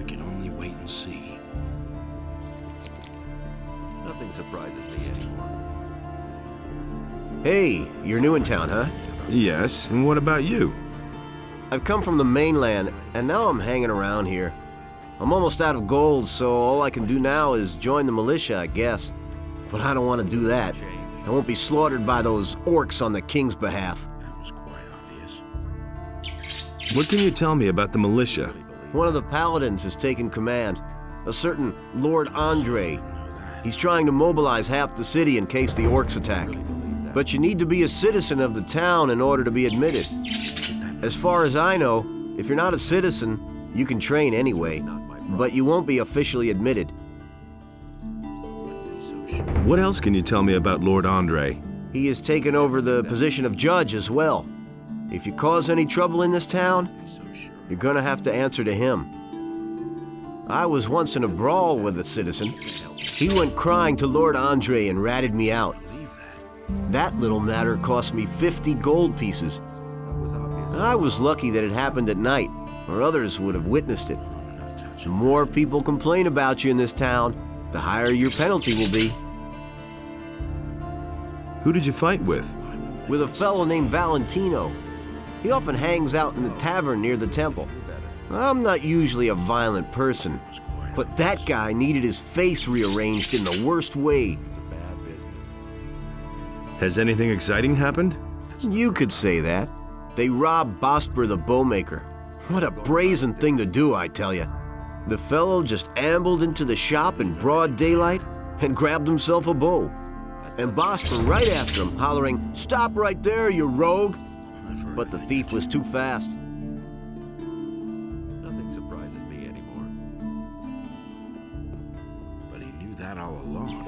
can only wait and see. Nothing surprises me anymore. Hey, you're new in town, huh? Yes, and what about you? I've come from the mainland, and now I'm hanging around here. I'm almost out of gold, so all I can do now is join the militia, I guess. But I don't want to do that. I won't be slaughtered by those orcs on the king's behalf. That was quite obvious. What can you tell me about the militia? One of the paladins has taken command, a certain Lord Andre. He's trying to mobilize half the city in case the orcs attack. But you need to be a citizen of the town in order to be admitted. As far as I know, if you're not a citizen, you can train anyway, but you won't be officially admitted. What else can you tell me about Lord Andre? He has taken over the position of judge as well. If you cause any trouble in this town, you're gonna have to answer to him. I was once in a brawl with a citizen. He went crying to Lord Andre and ratted me out. That little matter cost me 50 gold pieces. I was lucky that it happened at night, or others would have witnessed it. The more people complain about you in this town, the higher your penalty will be. Who did you fight with? With a fellow named Valentino. He often hangs out in the tavern near the temple. I'm not usually a violent person, but that guy needed his face rearranged in the worst way. Has anything exciting happened? You could say that. They robbed Bosper the bowmaker. What a brazen thing to do, I tell you. The fellow just ambled into the shop in broad daylight and grabbed himself a bow. And Bosper right after him, hollering, "Stop right there, you rogue!" But the thief was too fast. Nothing surprises me anymore. But he knew that all along.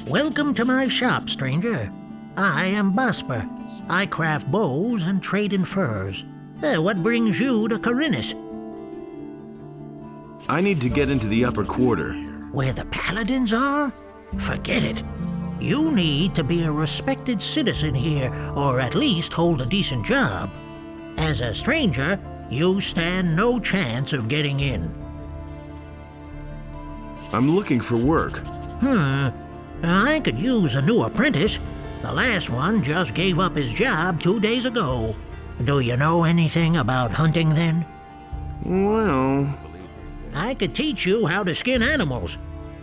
Welcome to my shop, stranger. I am Bosper. I craft bows and trade in furs. What brings you to Khorinas? I need to get into the upper quarter. Where the paladins are? Forget it. You need to be a respected citizen here, or at least hold a decent job. As a stranger, you stand no chance of getting in. I'm looking for work. I could use a new apprentice. The last one just gave up his job 2 days ago. Do you know anything about hunting then? Well... I could teach you how to skin animals.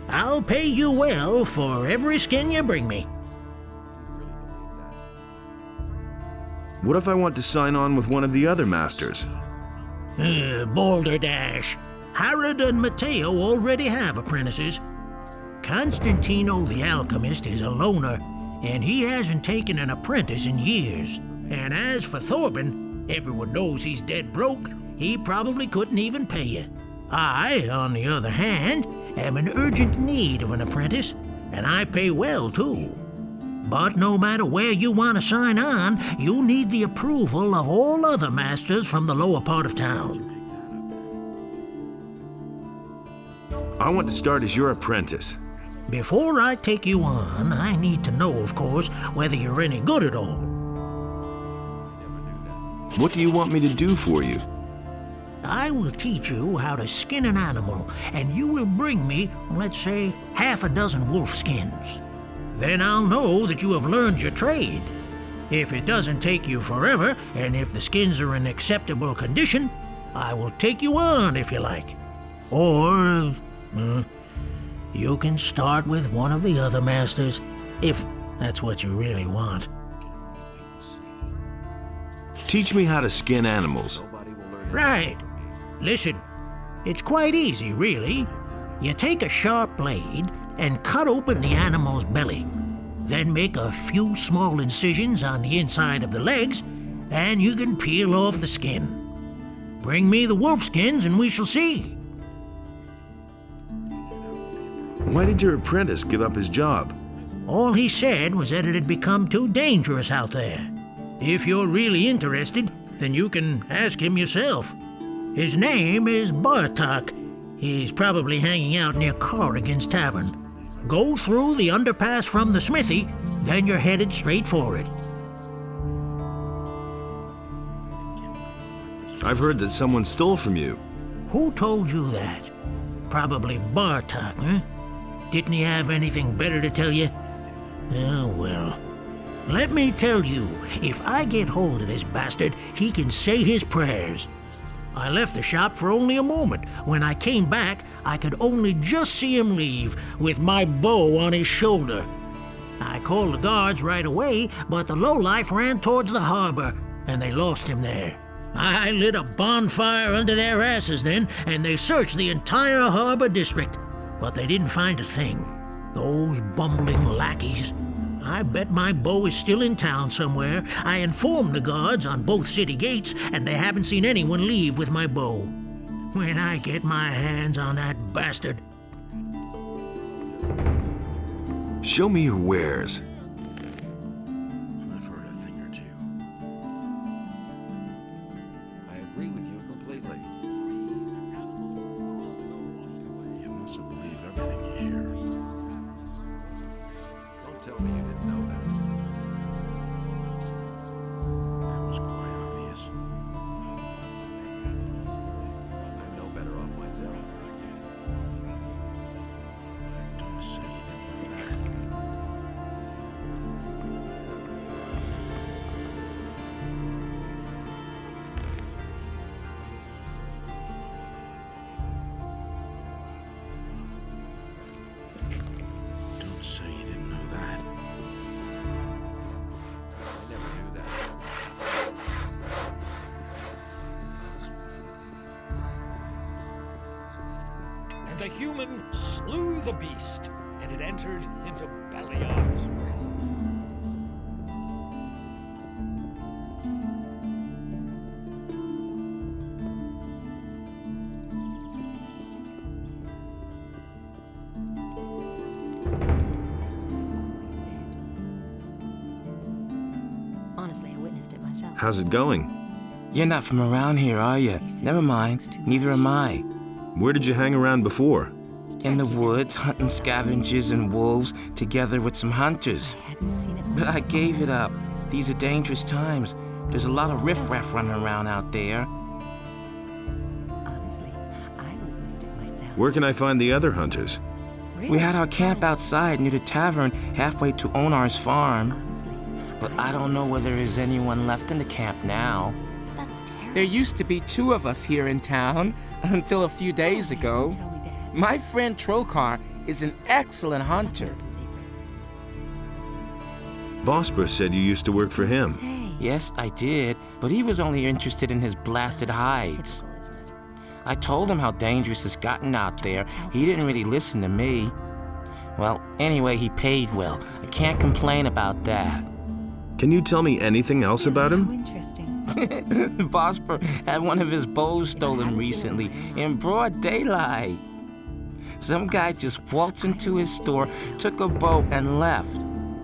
I'll pay you well for every skin you bring me. What if I want to sign on with one of the other masters? Balderdash. Harrod and Matteo already have apprentices. Constantino the alchemist is a loner, and he hasn't taken an apprentice in years. And as for Thorben, everyone knows he's dead broke. He probably couldn't even pay you. I, on the other hand, am in urgent need of an apprentice, and I pay well too. But no matter where you want to sign on, you need the approval of all other masters from the lower part of town. I want to start as your apprentice. Before I take you on, I need to know, of course, whether you're any good at all. What do you want me to do for you? I will teach you how to skin an animal, and you will bring me, let's say, half a dozen wolf skins. Then I'll know that you have learned your trade. If it doesn't take you forever, and if the skins are in acceptable condition, I will take you on if you like. Or, you can start with one of the other masters, if that's what you really want. Teach me how to skin animals. Right. Listen, it's quite easy, really. You take a sharp blade and cut open the animal's belly. Then make a few small incisions on the inside of the legs, and you can peel off the skin. Bring me the wolf skins and we shall see. Why did your apprentice give up his job? All he said was that it had become too dangerous out there. If you're really interested, then you can ask him yourself. His name is Bartok. He's probably hanging out near Corrigan's Tavern. Go through the underpass from the smithy, then you're headed straight for it. I've heard that someone stole from you. Who told you that? Probably Bartok, huh? Didn't he have anything better to tell you? Oh, well. Let me tell you, if I get hold of this bastard, he can say his prayers. I left the shop for only a moment. When I came back, I could only just see him leave, with my bow on his shoulder. I called the guards right away, but the lowlife ran towards the harbor, and they lost him there. I lit a bonfire under their asses then, and they searched the entire harbor district, but they didn't find a thing. Those bumbling lackeys. I bet my bow is still in town somewhere. I informed the guards on both city gates, and they haven't seen anyone leave with my bow. When I get my hands on that bastard... Show me your wares. I've heard a thing or two. I agree with you completely. You mustn't believe everything you hear. Don't tell me you didn't know that. That was quite obvious. I'm no better off myself. Don't say you didn't know that. Don't say you didn't know that. I never knew that. And the human slew the beast, and it entered into Beliar's realm. Honestly, I witnessed it myself. How's it going? You're not from around here, are you? Never mind. Neither am I. Where did you hang around before? In the woods, hunting scavengers and wolves together with some hunters. I hadn't seen it. But I gave it up. These are dangerous times. There's a lot of riffraff running around out there. Honestly, I witnessed it myself. Where can I find the other hunters? We had our camp outside near the tavern halfway to Onar's farm. Honestly, But I don't know whether there's anyone left in the camp now. that's terrible. There used to be 2 of us here in town until a few days ago. Don't tell me that. My friend Trokar is an excellent hunter. Open secret. Bosper said you used to work for him. Say, Yes, I did, but he was only interested in his blasted hides. typical, isn't it? I told him how dangerous it's gotten out there. He didn't really listen to me. Well, anyway, he paid well. I can't complain about that. Can you tell me anything else about How him? interesting. Bosper had one of his bows stolen recently in broad daylight. Some guy just waltzed into his store, took a bow, and left.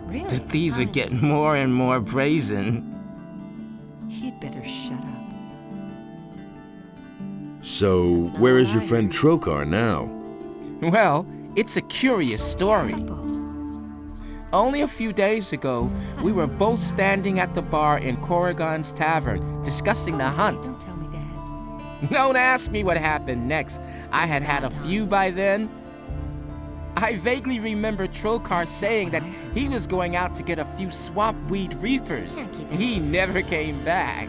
Really? The thieves are How getting more and more brazen. interesting. He'd better shut up. So, where is your friend Trokar now? Well, it's a curious story. Couple. Only a few days ago, we were both standing at the bar in Corrigan's tavern, discussing the hunt. Don't tell me that. Don't ask me what happened next. I had had a few by then. I vaguely remember Trokar saying that he was going out to get a few swamp weed reefers. He never came back.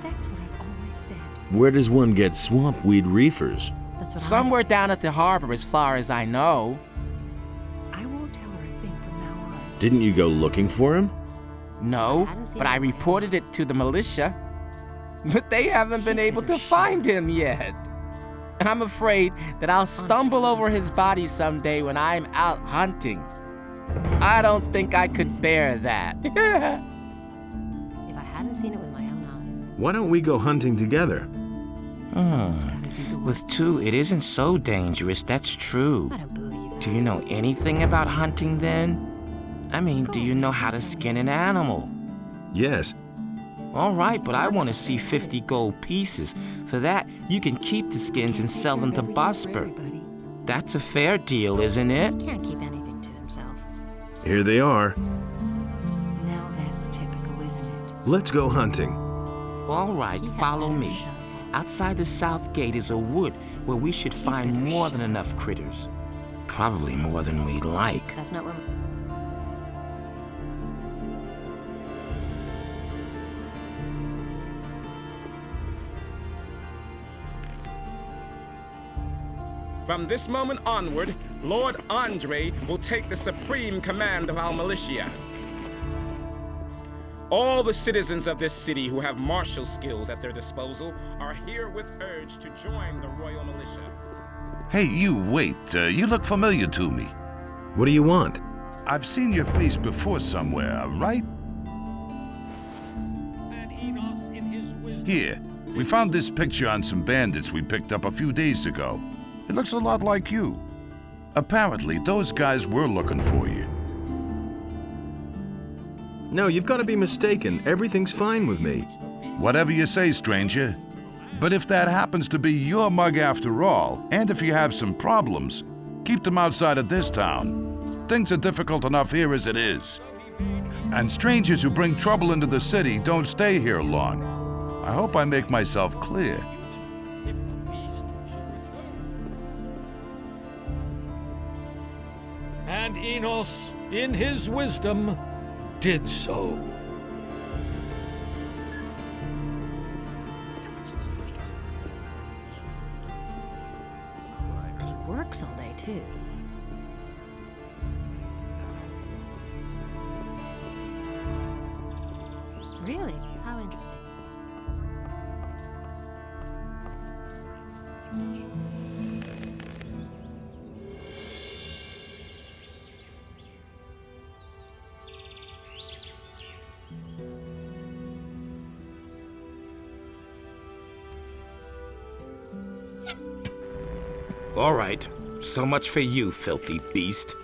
That's what I've always said. Where does one get swamp weed reefers? That's what Somewhere down at the harbor, as far as I know. I won't tell her a thing from now on. Didn't you go looking for him? No, but I reported it to the militia. But they haven't been able to find him yet. I'm afraid that I'll stumble over his body someday when I'm out hunting. I don't think I could bear that. If I hadn't seen it with my own eyes, Why don't we go hunting together? someone's gotta do the work. With 2, it isn't so dangerous, that's true. I don't believe it. Do you know anything about hunting then? I mean, do you know how to skin an animal? Yes. All right, but I want to see 50 gold pieces. For that, you can keep the skins and sell them to Bosper. Everybody. That's a fair deal, isn't it? He can't keep anything to himself. Here they are. Now that's typical, isn't it? Let's go hunting. All right, He had follow better me. shut up. Outside the south gate is a wood where we should find more than enough critters. Probably more than we'd like. That's not what. From this moment onward, Lord Andre will take the supreme command of our militia. All the citizens of this city who have martial skills at their disposal are herewith urged to join the Royal Militia. Hey, you, wait. You look familiar to me. What do you want? I've seen your face before somewhere, right? And Enos in his wisdom. Here. We found this picture on some bandits we picked up a few days ago. It looks a lot like you. Apparently, those guys were looking for you. No, you've got to be mistaken. Everything's fine with me. Whatever you say, stranger. But if that happens to be your mug after all, and if you have some problems, keep them outside of this town. Things are difficult enough here as it is. And strangers who bring trouble into the city don't stay here long. I hope I make myself clear. If the beast should return. And Enos, in his wisdom, did so. And he works all day, too. Really? How interesting. All right, so much for you, filthy beast.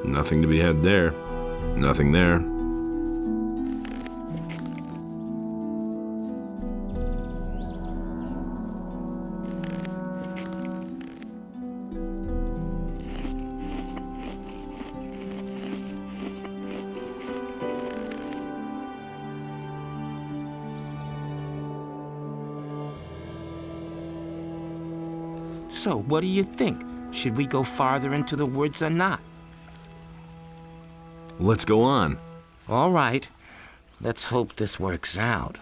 Nothing to be had there. Nothing there. So, what do you think? Should we go farther into the woods or not? Let's go on. All right. Let's hope this works out.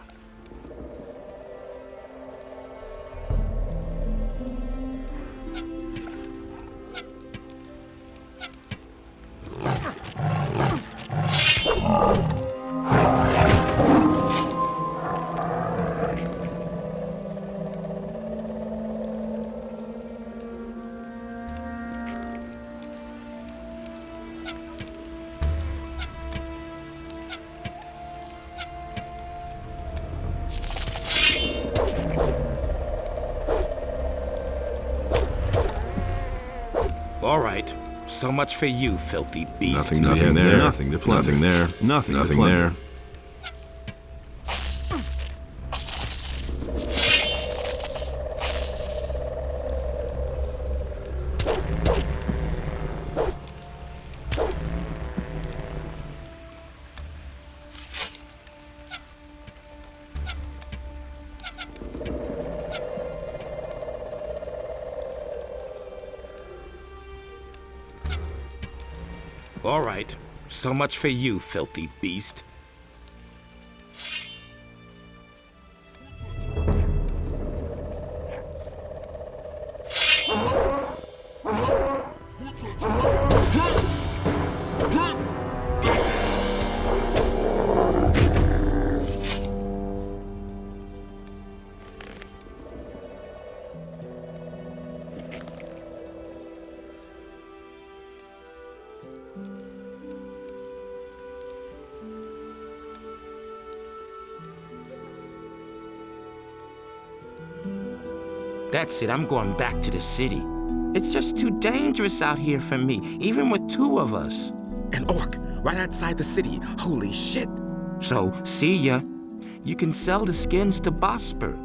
All right. So much for you, filthy beast. Nothing there. Nothing to plunder. Nothing there. Nothing there. All right. So much for you, filthy beast. That's it, I'm going back to the city. It's just too dangerous out here for me, even with two of us. An orc, right outside the city. Holy shit. So, see ya. You can sell the skins to Bosper.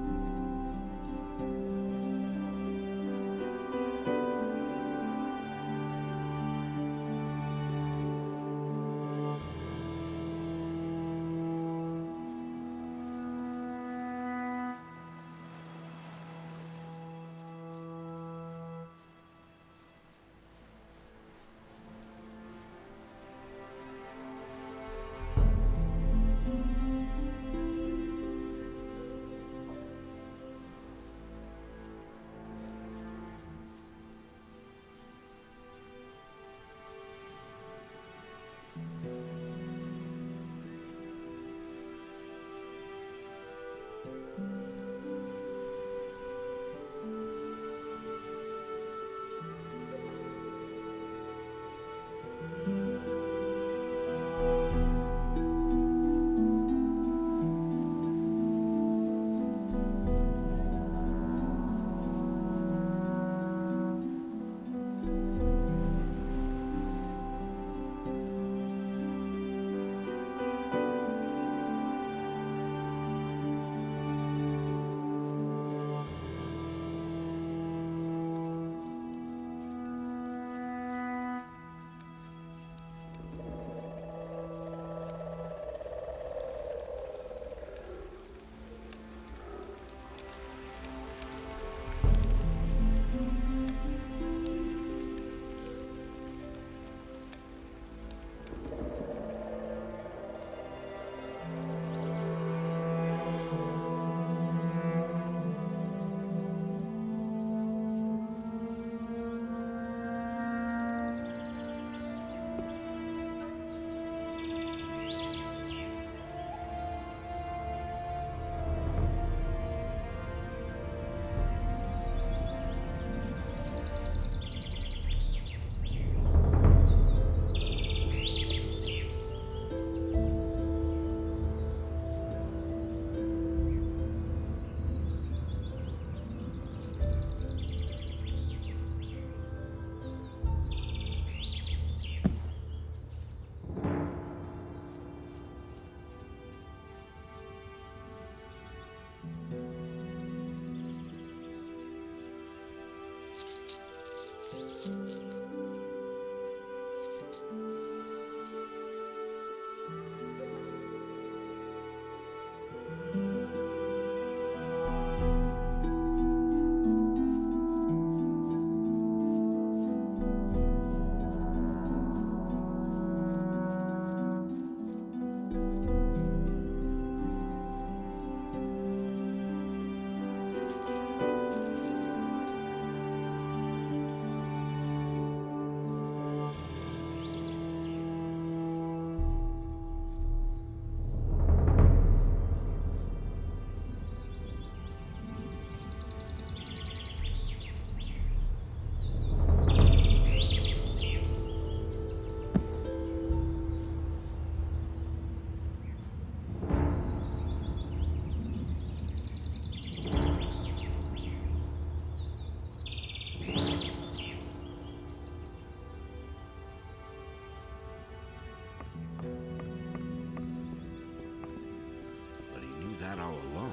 that all along.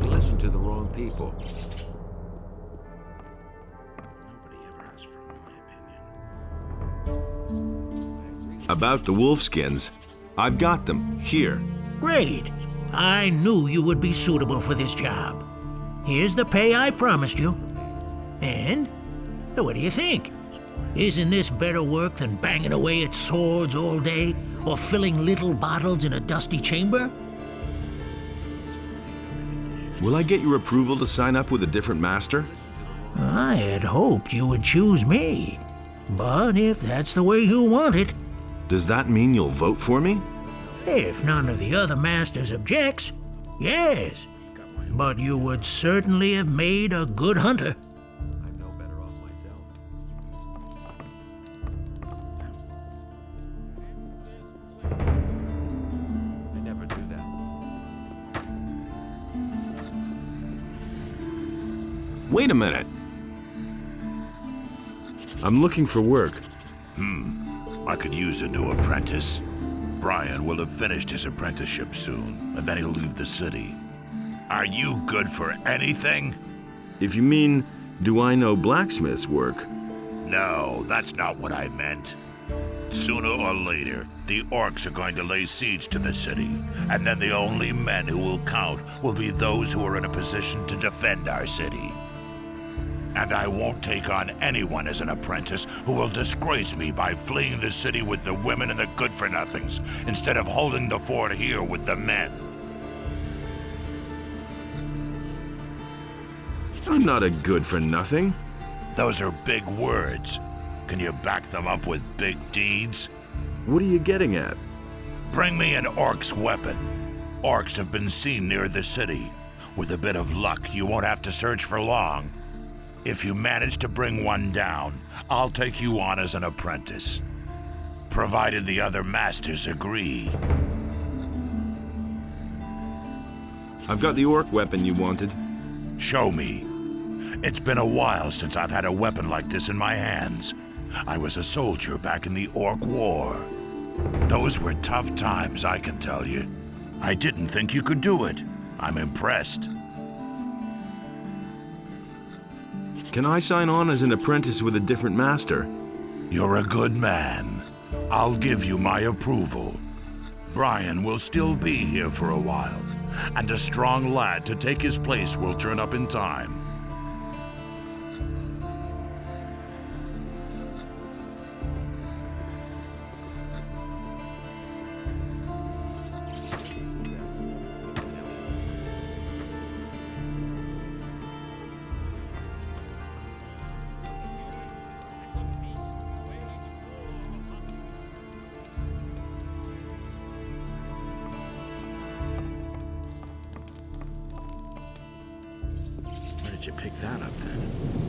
You listen to the wrong people. Nobody ever asked for my opinion. About the wolfskins, I've got them here. Great. I knew you would be suitable for this job. Here's the pay I promised you. And what do you think? Isn't this better work than banging away at swords all day, or filling little bottles in a dusty chamber? Will I get your approval to sign up with a different master? I had hoped you would choose me. But if that's the way you want it, Does that mean you'll vote for me? if none of the other masters objects, yes. But you would certainly have made a good hunter. I'm no better off myself. I never do that. Wait a minute. I'm looking for work. I could use a new apprentice. Brian will have finished his apprenticeship soon, and then he'll leave the city. Are you good for anything? If you mean, do I know blacksmith's work? No, that's not what I meant. Sooner or later, the orcs are going to lay siege to the city, and then the only men who will count will be those who are in a position to defend our city. And I won't take on anyone as an apprentice who will disgrace me by fleeing the city with the women and the good-for-nothings, instead of holding the fort here with the men. I'm not a good-for-nothing. Those are big words. Can you back them up with big deeds? What are you getting at? Bring me an orc's weapon. Orcs have been seen near the city. With a bit of luck, you won't have to search for long. If you manage to bring one down, I'll take you on as an apprentice. Provided the other masters agree. I've got the orc weapon you wanted. Show me. It's been a while since I've had a weapon like this in my hands. I was a soldier back in the Orc War. Those were tough times, I can tell you. I didn't think you could do it. I'm impressed. Can I sign on as an apprentice with a different master? You're a good man. I'll give you my approval. Brian will still be here for a while, and a strong lad to take his place will turn up in time. Where did you pick that up then?